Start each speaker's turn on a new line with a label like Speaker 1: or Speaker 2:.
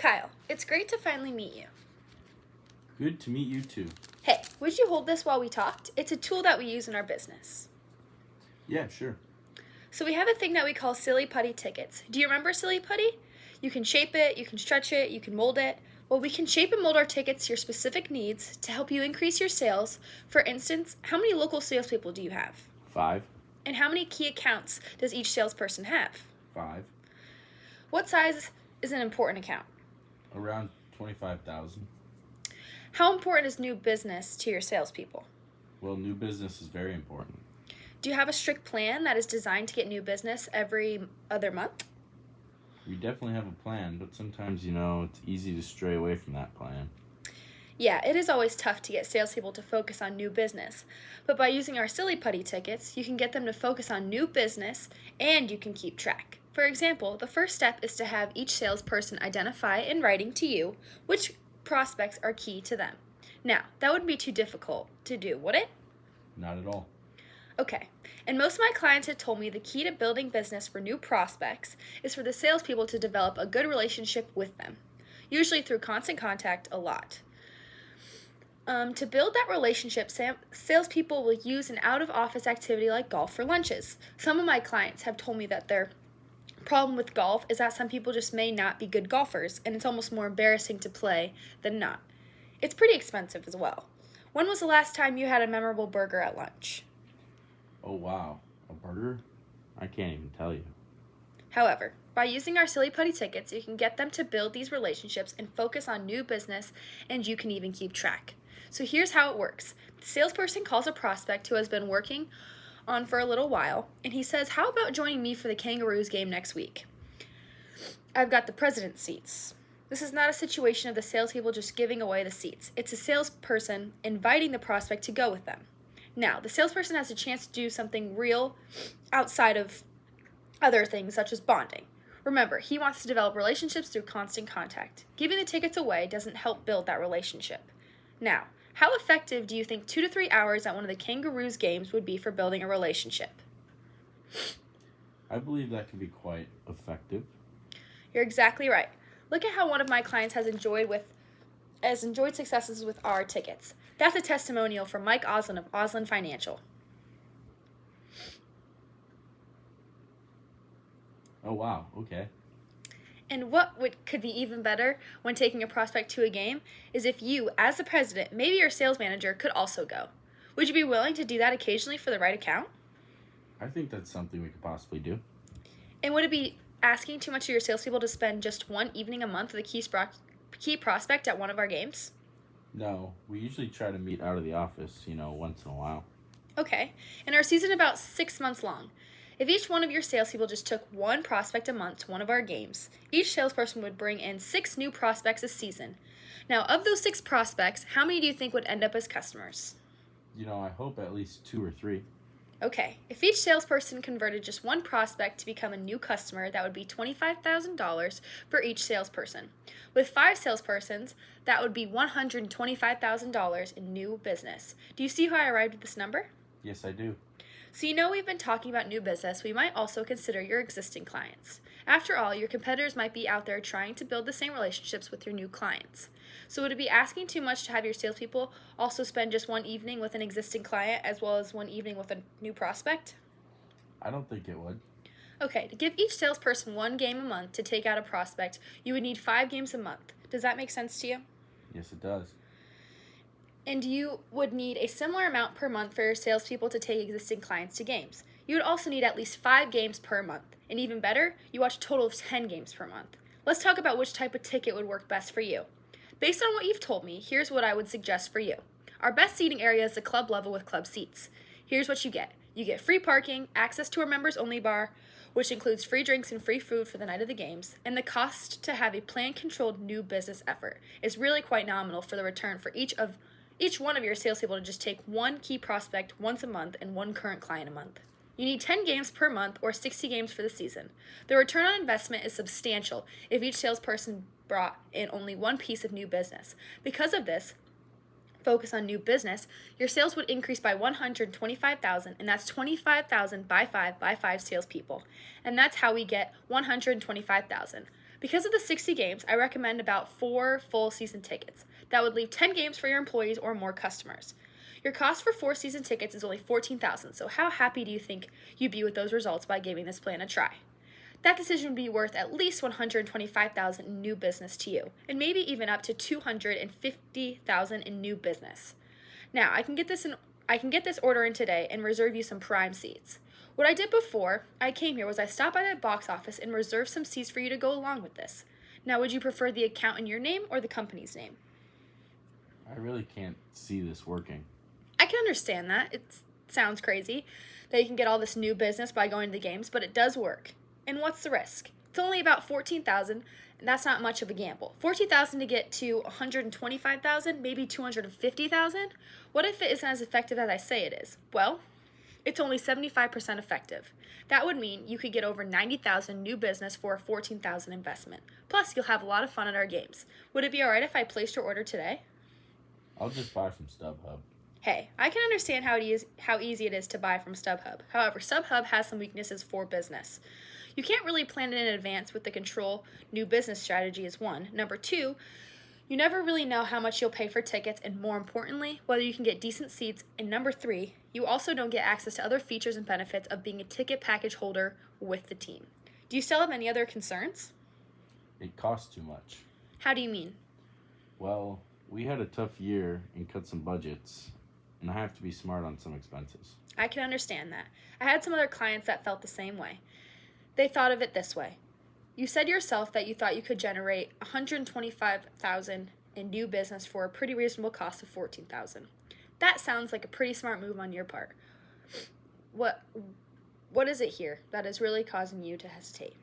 Speaker 1: Kyle, it's great to finally meet you.
Speaker 2: Good to meet you too.
Speaker 1: Hey, would you hold this while we talked? It's a tool that we use in our business.
Speaker 2: Yeah, sure.
Speaker 1: So we have a thing that we call Silly Putty tickets. Do you remember Silly Putty? You can shape it, you can stretch it, you can mold it. Well, we can shape and mold our tickets to your specific needs to help you increase your sales. For instance, how many local salespeople do you have?
Speaker 2: 5.
Speaker 1: And how many key accounts does each salesperson have?
Speaker 2: 5.
Speaker 1: What size is an important account?
Speaker 2: Around 25,000.
Speaker 1: How important is new business to your salespeople?
Speaker 2: Well, new business is very important.
Speaker 1: Do you have a strict plan that is designed to get new business every other month?
Speaker 2: We definitely have a plan, but sometimes, it's easy to stray away from that plan.
Speaker 1: Yeah, it is always tough to get salespeople to focus on new business. But by using our Silly Putty tickets, you can get them to focus on new business and you can keep track. For example, the first step is to have each salesperson identify in writing to you which prospects are key to them. Now, that wouldn't be too difficult to do, would it?
Speaker 2: Not at all.
Speaker 1: Okay, and most of my clients have told me the key to building business for new prospects is for the salespeople to develop a good relationship with them, usually through constant contact a lot. To build that relationship, salespeople will use an out-of-office activity like golf for lunches. Some of my clients have told me that their problem with golf is that some people just may not be good golfers, and it's almost more embarrassing to play than not. It's pretty expensive as well. When was the last time you had a memorable burger at lunch?
Speaker 2: Oh, wow. A burger? I can't even tell you.
Speaker 1: However, by using our Silly Putty tickets, you can get them to build these relationships and focus on new business, and you can even keep track. So here's how it works. The salesperson calls a prospect who has been working on for a little while, and he says, "How about joining me for the Kangaroos game next week? I've got the president's seats." This is not a situation of the salespeople just giving away the seats. It's a salesperson inviting the prospect to go with them. Now, the salesperson has a chance to do something real outside of other things such as bonding. Remember, he wants to develop relationships through constant contact. Giving the tickets away doesn't help build that relationship. Now, how effective do you think 2 to 3 hours at one of the Kangaroos games would be for building a relationship?
Speaker 2: I believe that can be quite effective.
Speaker 1: You're exactly right. Look at how one of my clients has enjoyed successes with our tickets. That's a testimonial from Mike Oslin of Oslin Financial.
Speaker 2: Oh, wow. Okay.
Speaker 1: And what could be even better when taking a prospect to a game is if you, as the president, maybe your sales manager, could also go. Would you be willing to do that occasionally for the right account?
Speaker 2: I think that's something we could possibly do.
Speaker 1: And would it be asking too much of your salespeople to spend just one evening a month with a key prospect at one of our games?
Speaker 2: No, we usually try to meet out of the office, once in a while.
Speaker 1: Okay, and our season about 6 months long. If each one of your salespeople just took one prospect a month to one of our games, each salesperson would bring in 6 new prospects a season. Now, of those 6 prospects, how many do you think would end up as customers?
Speaker 2: I hope at least 2 or 3.
Speaker 1: Okay, if each salesperson converted just one prospect to become a new customer, that would be $25,000 for each salesperson. With 5 salespersons, that would be $125,000 in new business. Do you see how I arrived at this number?
Speaker 2: Yes, I do.
Speaker 1: So we've been talking about new business. We might also consider your existing clients. After all, your competitors might be out there trying to build the same relationships with your new clients. So would it be asking too much to have your salespeople also spend just one evening with an existing client as well as one evening with a new prospect?
Speaker 2: I don't think it would.
Speaker 1: Okay, to give each salesperson one game a month to take out a prospect, you would need 5 games a month. Does that make sense to you?
Speaker 2: Yes, it does.
Speaker 1: And you would need a similar amount per month for your salespeople to take existing clients to games. You would also need at least 5 games per month. And even better, you watch a total of 10 games per month. Let's talk about which type of ticket would work best for you. Based on what you've told me, here's what I would suggest for you. Our best seating area is the club level with club seats. Here's what you get. You get free parking, access to our members-only bar, which includes free drinks and free food for the night of the games, and the cost to have a plan-controlled new business effort is really quite nominal for the return for each one of your salespeople to just take one key prospect once a month and one current client a month. You need 10 games per month or 60 games for the season. The return on investment is substantial if each salesperson brought in only one piece of new business. Because of this, focus on new business, your sales would increase by 125,000, and that's 25,000 by 5 salespeople. And that's how we get 125,000. Because of the 60 games, I recommend about 4 full season tickets. That would leave 10 games for your employees or more customers. Your cost for 4 season tickets is only $14,000, so how happy do you think you'd be with those results by giving this plan a try? That decision would be worth at least $125,000 in new business to you, and maybe even up to $250,000 in new business. Now, I can get this order in today and reserve you some prime seats. What I did before I came here was I stopped by the box office and reserved some seats for you to go along with this. Now, would you prefer the account in your name or the company's name?
Speaker 2: I really can't see this working.
Speaker 1: I can understand that. It sounds crazy that you can get all this new business by going to the games, but it does work. And what's the risk? It's only about $14,000, and that's not much of a gamble. $14,000 to get to $125,000, maybe $250,000. What if it isn't as effective as I say it is? Well, it's only 75% effective. That would mean you could get over $90,000 new business for a $14,000 investment. Plus, you'll have a lot of fun at our games. Would it be all right if I placed your order today?
Speaker 2: I'll just buy from StubHub.
Speaker 1: Hey, I can understand how easy it is to buy from StubHub. However, StubHub has some weaknesses for business. You can't really plan it in advance with the control new business strategy is one. Number two, you never really know how much you'll pay for tickets, and more importantly, whether you can get decent seats. And number three, you also don't get access to other features and benefits of being a ticket package holder with the team. Do you still have any other concerns?
Speaker 2: It costs too much.
Speaker 1: How do you mean?
Speaker 2: Well, we had a tough year and cut some budgets, and I have to be smart on some expenses.
Speaker 1: I can understand that. I had some other clients that felt the same way. They thought of it this way. You said yourself that you thought you could generate $125,000 in new business for a pretty reasonable cost of $14,000. That sounds like a pretty smart move on your part. What is it here that is really causing you to hesitate?